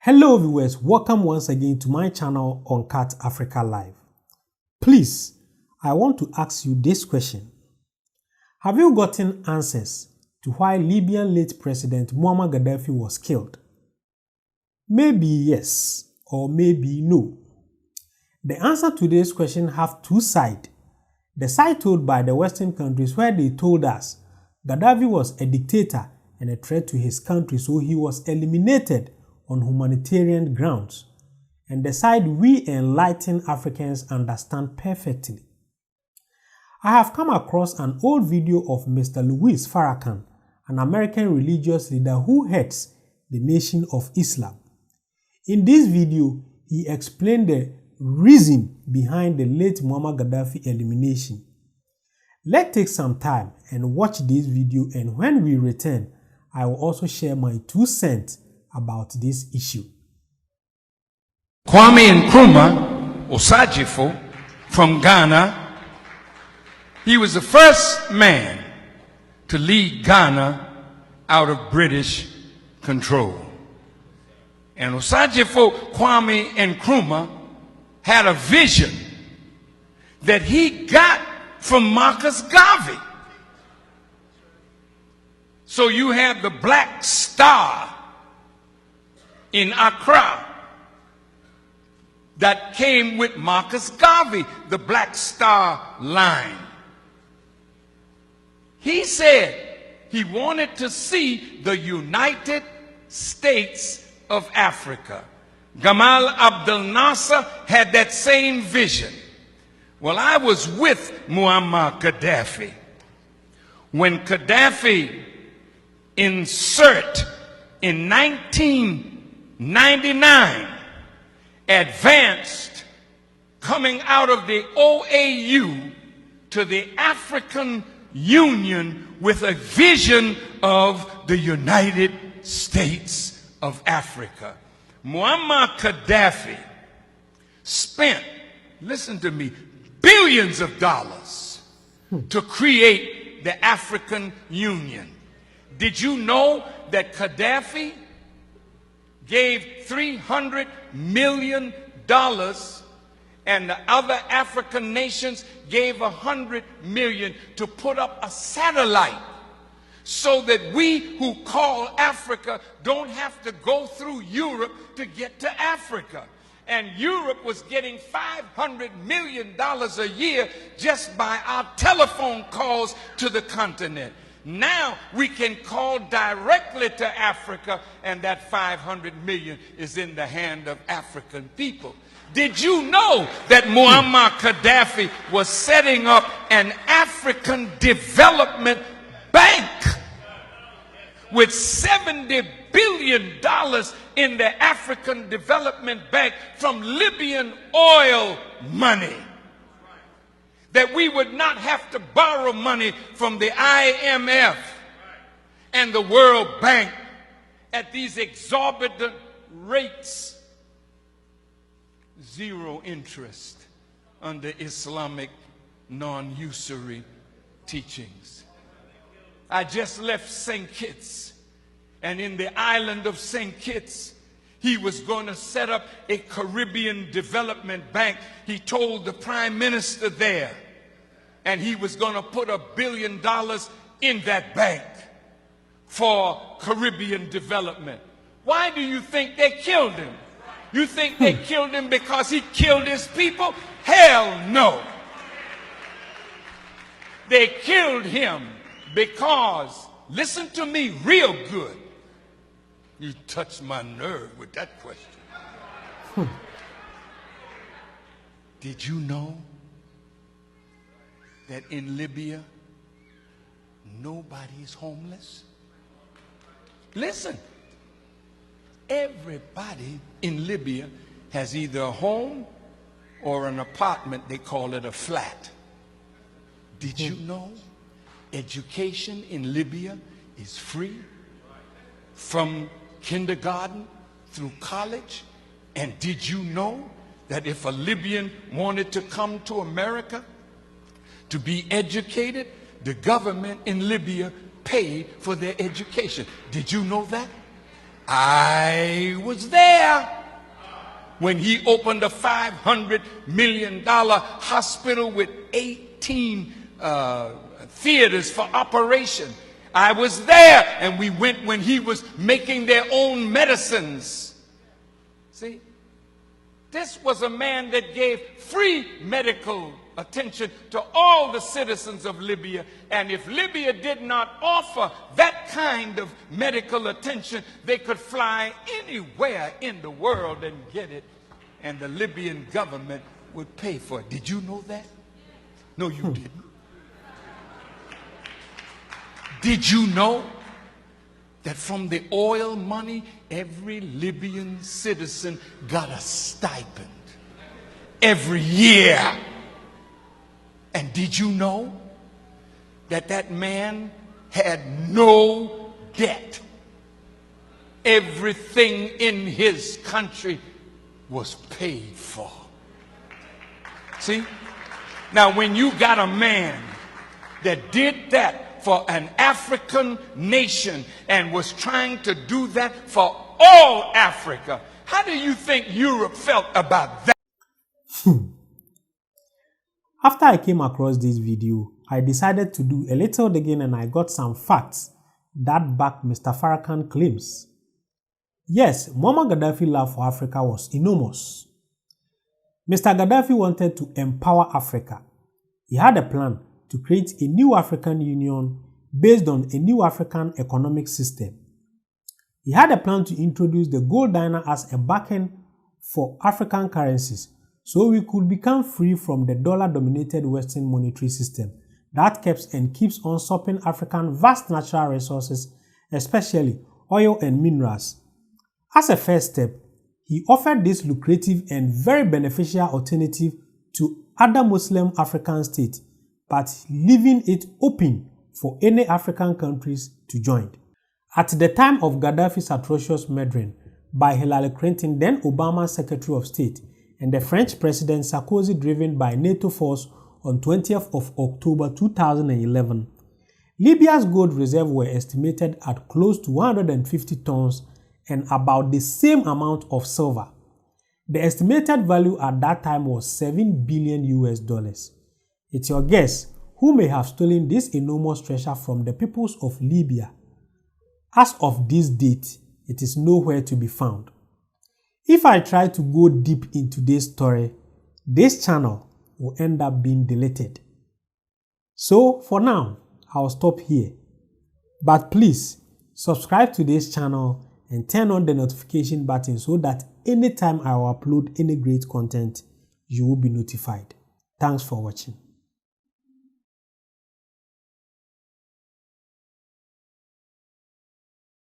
Hello viewers, welcome once again to my channel UncutAfrica Live. Please, I want to ask you this question. Have you gotten answers to why Libyan late President Muammar Gaddafi was killed? Maybe yes or maybe no. The answer to this question have two sides. The side told by the Western countries where they told us Gaddafi was a dictator and a threat to his country, so he was eliminated on humanitarian grounds, and the side we enlightened Africans understand perfectly. I have come across an old video of Mr. Louis Farrakhan, an American religious leader who heads the Nation of Islam. In this video, he explained the reason behind the late Muammar Gaddafi elimination. Let's take some time and watch this video, and when we return, I will also share my 2 cents about this issue. Kwame Nkrumah Osajifo from Ghana, he was the first man to lead Ghana out of British control. And Osajifo Kwame Nkrumah had a vision that he got from Marcus Garvey. So you have the Black Star in Accra that came with Marcus Garvey, the Black Star line. He said he wanted to see the United States of Africa. Gamal Abdel Nasser had that same vision. Well, I was with Muammar Gaddafi when Gaddafi insert in 1999 advanced coming out of the OAU to the African Union with a vision of the United States of Africa. Muammar Gaddafi spent, listen to me, billions of dollars to create the African Union. Did you know that Gaddafi gave $300 million and the other African nations gave $100 million to put up a satellite so that we who call Africa don't have to go through Europe to get to Africa? And Europe was getting $500 million a year just by our telephone calls to the continent. Now we can call directly to Africa, and that $500 million is in the hand of African people. Did you know that Muammar Gaddafi was setting up an African development bank with $70 billion in the African Development Bank from Libyan oil money? That we would not have to borrow money from the IMF and the World Bank at these exorbitant rates. Zero interest under Islamic non-usury teachings. I just left St. Kitts, and in the island of St. Kitts, he was going to set up a Caribbean Development Bank. He told the Prime Minister there, and he was going to put $1 billion in that bank for Caribbean development. Why do you think they killed him? You think they killed him because he killed his people? Hell no. They killed him because, listen to me real good. You touched my nerve with that question. Did you know that in Libya, nobody is homeless? Listen, everybody in Libya has either a home or an apartment. They call it a flat. Did you know education in Libya is free from kindergarten through college? And did you know that if a Libyan wanted to come to America to be educated, the government in Libya paid for their education? Did you know that? I was there when he opened a $500 million hospital with 18 theaters for operation. I was there, and we went when he was making their own medicines. See, this was a man that gave free medical attention to all the citizens of Libya, and if Libya did not offer that kind of medical attention, they could fly anywhere in the world and get it, and the Libyan government would pay for it. Did you know that? No, you didn't. Did you know that from the oil money, every Libyan citizen got a stipend every year? And did you know that that man had no debt? Everything in his country was paid for. See? Now, when you got a man that did that for an African nation and was trying to do that for all Africa, how do you think Europe felt about that? After I came across this video, I decided to do a little digging and I got some facts that back Mr. Farrakhan's claims. Yes, Muammar Gaddafi's love for Africa was enormous. Mr. Gaddafi wanted to empower Africa. He had a plan to create a new African Union based on a new African economic system. He had a plan to introduce the gold dinar as a backing for African currencies so we could become free from the dollar-dominated Western monetary system that keeps and keeps on sopping African vast natural resources, especially oil and minerals. As a first step, he offered this lucrative and very beneficial alternative to other Muslim African states, but leaving it open for any African countries to join. At the time of Gaddafi's atrocious murdering by Hillary Clinton, then Obama's Secretary of State, and the French President Sarkozy driven by NATO force on 20th of October 2011, Libya's gold reserve were estimated at close to 150 tons and about the same amount of silver. The estimated value at that time was $7 billion US. It's your guess who may have stolen this enormous treasure from the peoples of Libya. As of this date, it is nowhere to be found. If I try to go deep into this story, this channel will end up being deleted. So for now, I'll stop here. But please subscribe to this channel and turn on the notification button so that anytime I will upload any great content, you will be notified. Thanks for watching.